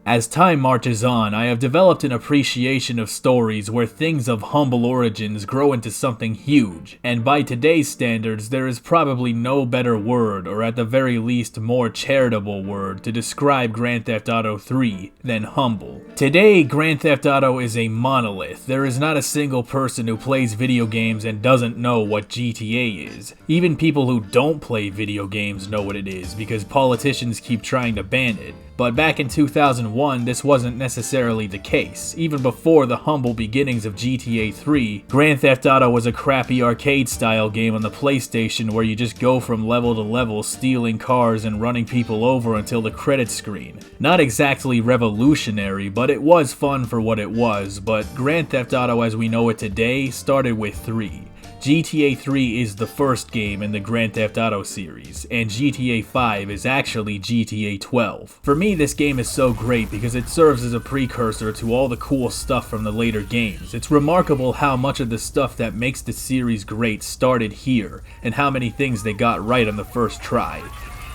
As time marches on, I have developed an appreciation of stories where things of humble origins grow into something huge, and by today's standards, there is probably no better word, or at the very least more charitable word, to describe Grand Theft Auto 3 than humble. Today, Grand Theft Auto is a monolith. There is not a single person who plays video games and doesn't know what GTA is. Even people who don't play video games know what it is, because politicians keep trying to ban it. But back in 2001, this wasn't necessarily the case. Even before the humble beginnings of GTA 3, Grand Theft Auto was a crappy arcade-style game on the PlayStation where you just go from level to level stealing cars and running people over until the credits screen. Not exactly revolutionary, but it was fun for what it was, but Grand Theft Auto as we know it today started with 3. GTA 3 is the first game in the Grand Theft Auto series, and GTA 5 is actually GTA 12. For me, this game is so great because it serves as a precursor to all the cool stuff from the later games. It's remarkable how much of the stuff that makes the series great started here, and how many things they got right on the first try.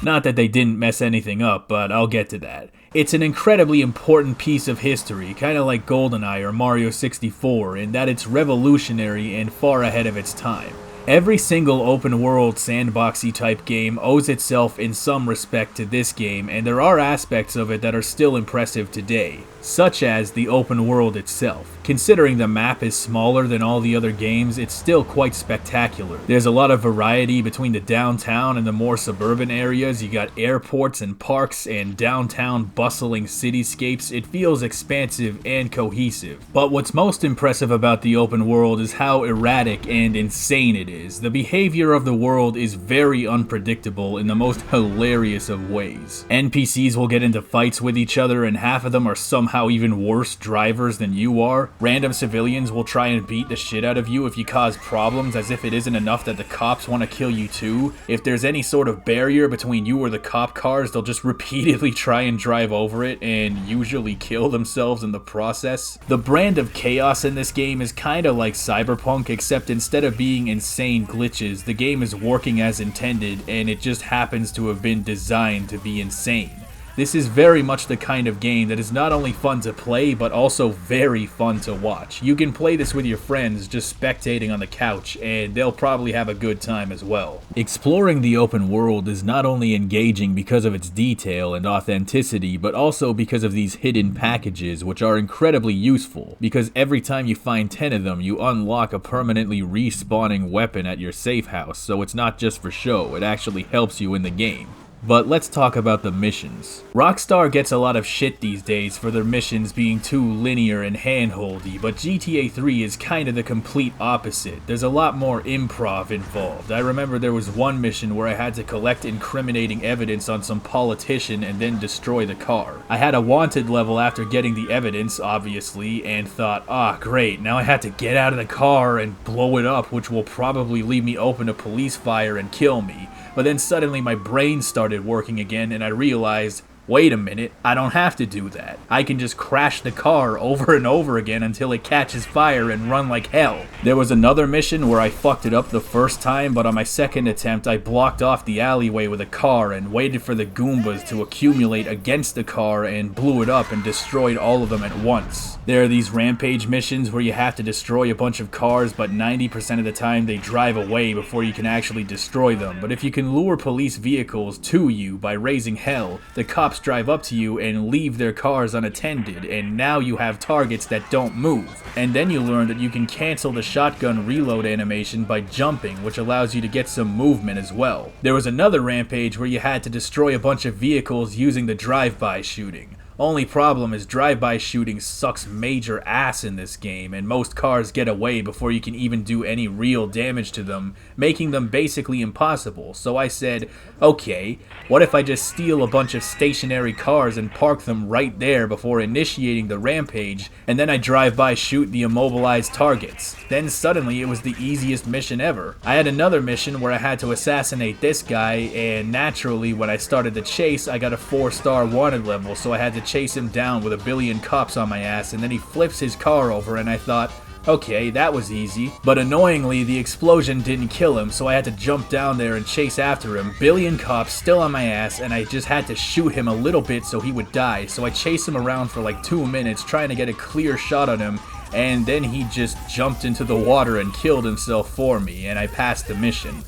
Not that they didn't mess anything up, but I'll get to that. It's an incredibly important piece of history, kinda like GoldenEye or Mario 64, in that it's revolutionary and far ahead of its time. Every single open world sandboxy type game owes itself in some respect to this game, and there are aspects of it that are still impressive today, such as the open world itself. Considering the map is smaller than all the other games, it's still quite spectacular. There's a lot of variety between the downtown and the more suburban areas. You got airports and parks and downtown bustling cityscapes. It feels expansive and cohesive. But what's most impressive about the open world is how erratic and insane it is. The behavior of the world is very unpredictable in the most hilarious of ways. NPCs will get into fights with each other, and half of them are somehow even worse drivers than you are. Random civilians will try and beat the shit out of you if you cause problems, as if it isn't enough that the cops want to kill you too. If there's any sort of barrier between you or the cop cars, they'll just repeatedly try and drive over it and usually kill themselves in the process. The brand of chaos in this game is kinda like Cyberpunk, except instead of being insane glitches, the game is working as intended and it just happens to have been designed to be insane. This is very much the kind of game that is not only fun to play, but also very fun to watch. You can play this with your friends just spectating on the couch, and they'll probably have a good time as well. Exploring the open world is not only engaging because of its detail and authenticity, but also because of these hidden packages, which are incredibly useful, because every time you find 10 of them, you unlock a permanently respawning weapon at your safe house, so it's not just for show, it actually helps you in the game. But let's talk about the missions. Rockstar gets a lot of shit these days for their missions being too linear and handholdy, but GTA 3 is kinda the complete opposite. There's a lot more improv involved. I remember there was one mission where I had to collect incriminating evidence on some politician and then destroy the car. I had a wanted level after getting the evidence, obviously, and thought, great, now I have to get out of the car and blow it up, which will probably leave me open to police fire and kill me. But then suddenly my brain started working again and I realized, wait a minute, I don't have to do that. I can just crash the car over and over again until it catches fire and run like hell. There was another mission where I fucked it up the first time, but on my second attempt I blocked off the alleyway with a car and waited for the Goombas to accumulate against the car and blew it up and destroyed all of them at once. There are these rampage missions where you have to destroy a bunch of cars, but 90% of the time they drive away before you can actually destroy them. But if you can lure police vehicles to you by raising hell, the cops drive up to you and leave their cars unattended, and now you have targets that don't move. And then you learn that you can cancel the shotgun reload animation by jumping, which allows you to get some movement as well. There was another rampage where you had to destroy a bunch of vehicles using the drive-by shooting. Only problem is drive-by shooting sucks major ass in this game, and most cars get away before you can even do any real damage to them, making them basically impossible. So I said, okay, what if I just steal a bunch of stationary cars and park them right there before initiating the rampage, and then I drive-by shoot the immobilized targets. Then suddenly it was the easiest mission ever. I had another mission where I had to assassinate this guy, and naturally when I started the chase I got a 4-star wanted level, so I had to chase him down with a billion cops on my ass, and then he flips his car over and I thought, Okay, that was easy. But annoyingly, the explosion didn't kill him, so I had to jump down there and chase after him. Billion cops still on my ass, and I just had to shoot him a little bit so he would die. So I chased him around for like 2 minutes trying to get a clear shot on him, and then he just jumped into the water and killed himself for me, and I passed the mission.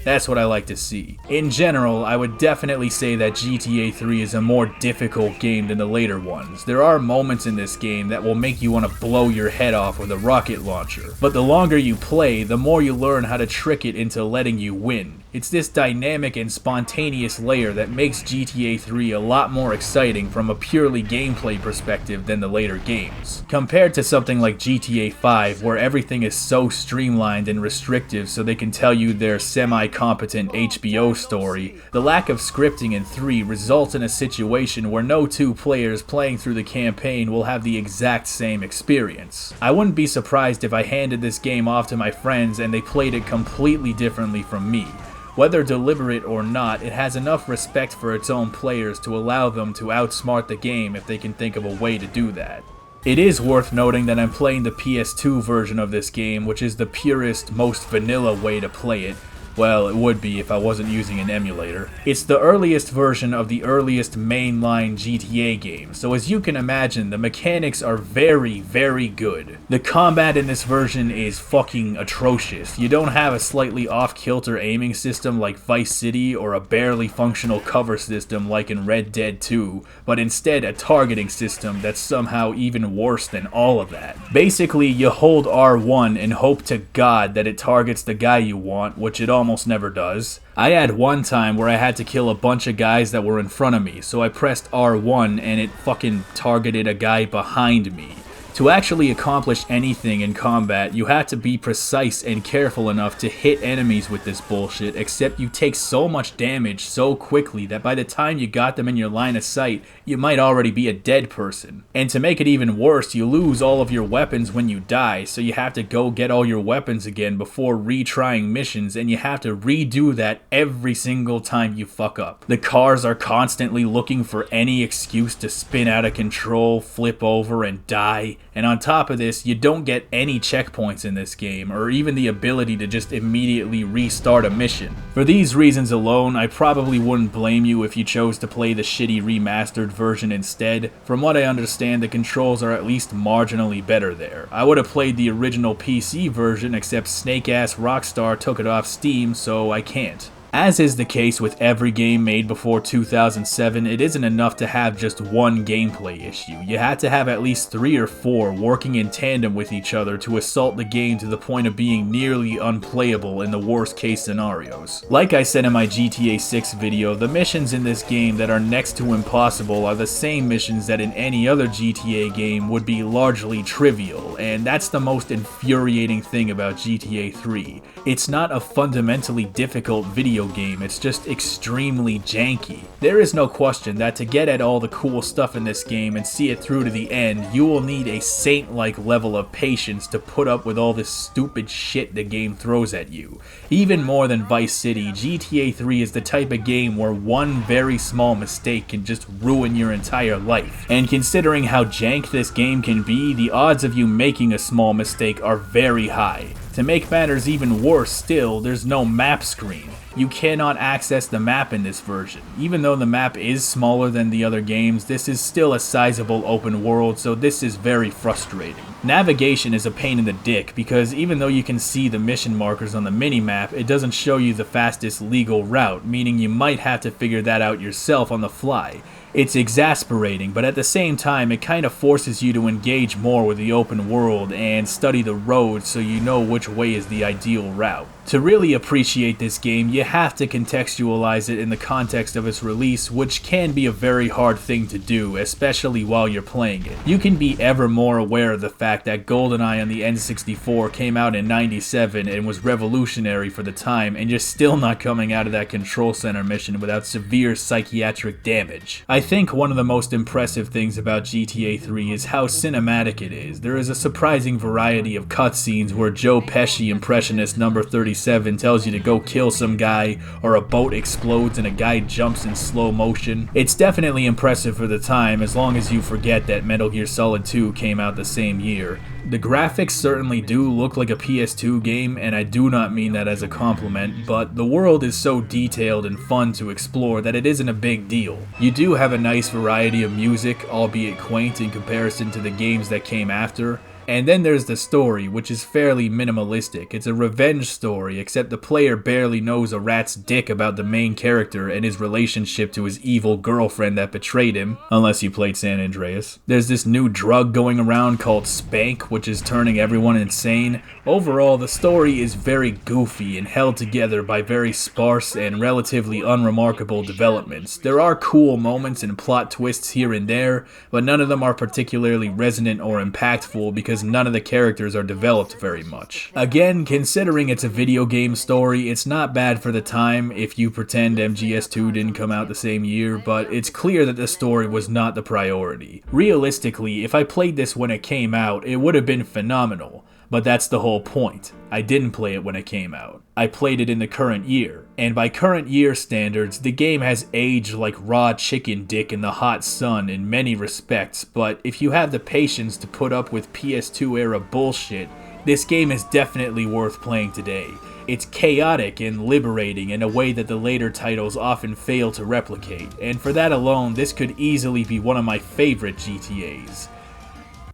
That's what I like to see. In general, I would definitely say that GTA 3 is a more difficult game than the later ones. There are moments in this game that will make you want to blow your head off with a rocket launcher, but the longer you play, the more you learn how to trick it into letting you win. It's this dynamic and spontaneous layer that makes GTA 3 a lot more exciting from a purely gameplay perspective than the later games. Compared to something like GTA 5, where everything is so streamlined and restrictive so they can tell you their semi-competent HBO story, the lack of scripting in 3 results in a situation where no two players playing through the campaign will have the exact same experience. I wouldn't be surprised if I handed this game off to my friends and they played it completely differently from me. Whether deliberate or not, it has enough respect for its own players to allow them to outsmart the game if they can think of a way to do that. It is worth noting that I'm playing the PS2 version of this game, which is the purest, most vanilla way to play it. Well, it would be if I wasn't using an emulator. It's the earliest version of the earliest mainline GTA game, so as you can imagine, the mechanics are very, very good. The combat in this version is fucking atrocious. You don't have a slightly off-kilter aiming system like Vice City or a barely functional cover system like in Red Dead 2, but instead a targeting system that's somehow even worse than all of that. Basically, you hold R1 and hope to God that it targets the guy you want, which it almost never does. I had one time where I had to kill a bunch of guys that were in front of me, so I pressed R1 and it fucking targeted a guy behind me. To actually accomplish anything in combat, you have to be precise and careful enough to hit enemies with this bullshit, except you take so much damage so quickly that by the time you got them in your line of sight, you might already be a dead person. And to make it even worse, you lose all of your weapons when you die, so you have to go get all your weapons again before retrying missions, and you have to redo that every single time you fuck up. The cars are constantly looking for any excuse to spin out of control, flip over, and die. And on top of this, you don't get any checkpoints in this game, or even the ability to just immediately restart a mission. For these reasons alone, I probably wouldn't blame you if you chose to play the shitty remastered version instead. From what I understand, the controls are at least marginally better there. I would have played the original PC version, except snake-ass Rockstar took it off Steam, so I can't. As is the case with every game made before 2007, it isn't enough to have just one gameplay issue. You had to have at least 3 or 4 working in tandem with each other to assault the game to the point of being nearly unplayable in the worst case scenarios. Like I said in my GTA 6 video, the missions in this game that are next to impossible are the same missions that in any other GTA game would be largely trivial, and that's the most infuriating thing about GTA 3. It's not a fundamentally difficult video game, it's just extremely janky. There is no question that to get at all the cool stuff in this game and see it through to the end, you will need a saint-like level of patience to put up with all this stupid shit the game throws at you. Even more than Vice City, GTA 3 is the type of game where one very small mistake can just ruin your entire life. And considering how jank this game can be, the odds of you making a small mistake are very high. To make matters even worse still, there's no map screen. You cannot access the map in this version. Even though the map is smaller than the other games, this is still a sizable open world, so this is very frustrating. Navigation is a pain in the dick, because even though you can see the mission markers on the minimap, it doesn't show you the fastest legal route, meaning you might have to figure that out yourself on the fly. It's exasperating, but at the same time, it kind of forces you to engage more with the open world and study the roads so you know which way is the ideal route. To really appreciate this game, you have to contextualize it in the context of its release, which can be a very hard thing to do, especially while you're playing it. You can be ever more aware of the fact that GoldenEye on the N64 came out in '97 and was revolutionary for the time, and you're still not coming out of that control center mission without severe psychiatric damage. I think one of the most impressive things about GTA 3 is how cinematic it is. There is a surprising variety of cutscenes where Joe Pesci impressionist number 33 37 tells you to go kill some guy, or a boat explodes and a guy jumps in slow motion. It's definitely impressive for the time, as long as you forget that Metal Gear Solid 2 came out the same year. The graphics certainly do look like a PS2 game, and I do not mean that as a compliment, but the world is so detailed and fun to explore that it isn't a big deal. You do have a nice variety of music, albeit quaint in comparison to the games that came after. And then there's the story, which is fairly minimalistic. It's a revenge story, except the player barely knows a rat's dick about the main character and his relationship to his evil girlfriend that betrayed him, unless you played San Andreas. There's this new drug going around called Spank, which is turning everyone insane. Overall, the story is very goofy and held together by very sparse and relatively unremarkable developments. There are cool moments and plot twists here and there, but none of them are particularly resonant or impactful because none of the characters are developed very much. Again, considering it's a video game story, it's not bad for the time if you pretend MGS2 didn't come out the same year, but it's clear that the story was not the priority. Realistically, if I played this when it came out, it would have been phenomenal. But that's the whole point. I didn't play it when it came out. I played it in the current year. And by current year standards, the game has aged like raw chicken dick in the hot sun in many respects, but if you have the patience to put up with PS2 era bullshit, this game is definitely worth playing today. It's chaotic and liberating in a way that the later titles often fail to replicate, and for that alone, this could easily be one of my favorite GTAs.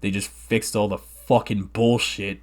They just fixed all the fucking bullshit.